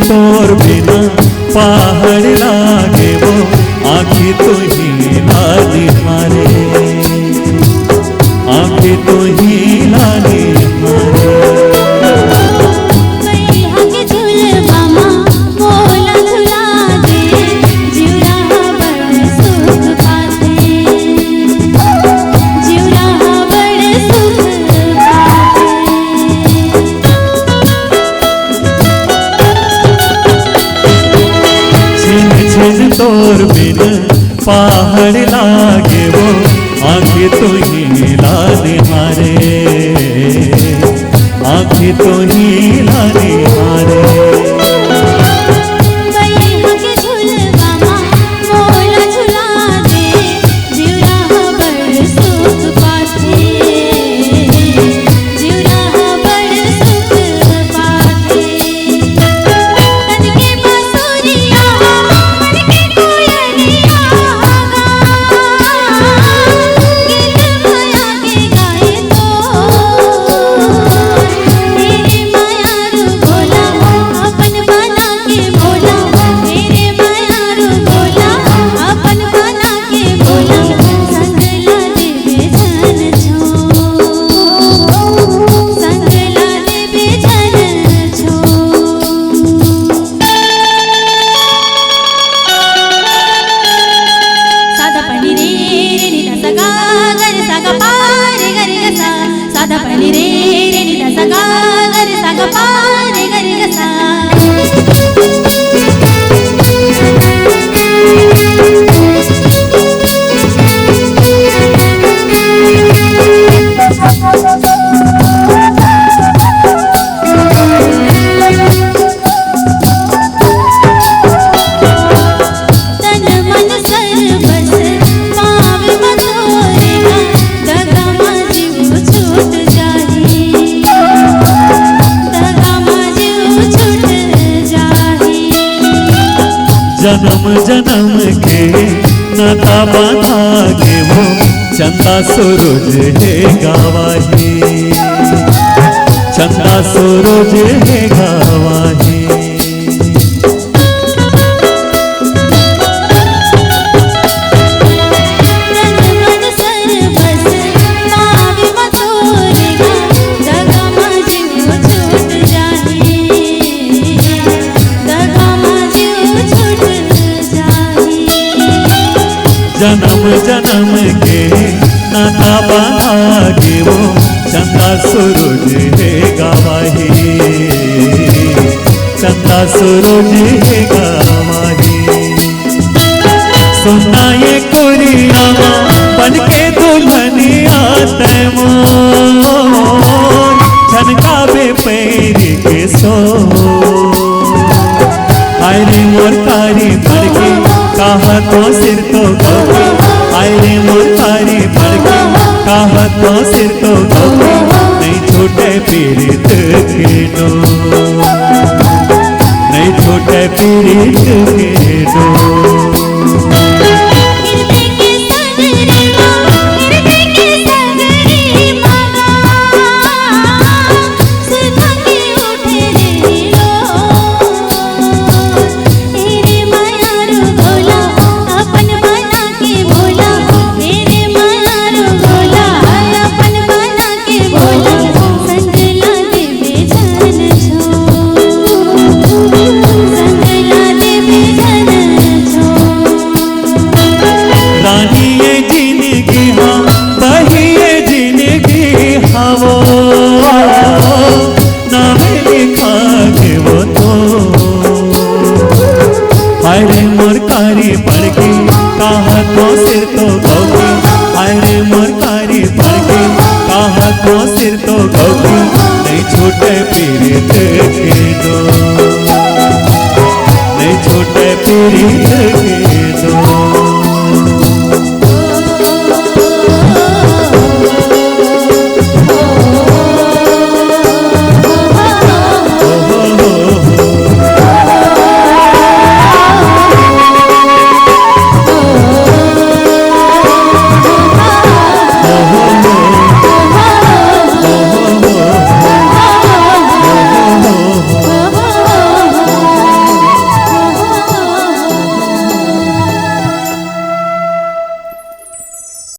तोर बिना पहाड़ लागे वो आँखें तो ही लाली हारे, आँखें तो ही लाली हारे। तोर बिन पहाड़ लागे वो आँखें तो ही लाली हारे, आँखें तो ही लाली हारे। जन्म जन्म के नाता बांधा के वो चंदा सूरज है गवाही, चंदा सूरज है गवाही। जन्म जन्म के नाता बांधा के वो चंदा सूरज है गवाही, चंदा सूरज है गवाही। सुना ये कुरिया बन के दुल्हनिया तैमूर छनकावे पैरी के सो, आयरे मोर कारी भर के कहा तो सिर तो गौरी, आयरे मोर कारी भर के कहा तो सिर तो गौरी। नहीं छोटे पीड़ित के डोर, नहीं छोटे पीड़ित के डोर। आयरे मोर कारी पड़ के कहा तो सिर तो गौरी, आयरे मोर कारी पड़ के कहा तो सिर तो गौरी। नहीं छोटे पीड़ित के डोर, नहीं छोटे पीड़ित के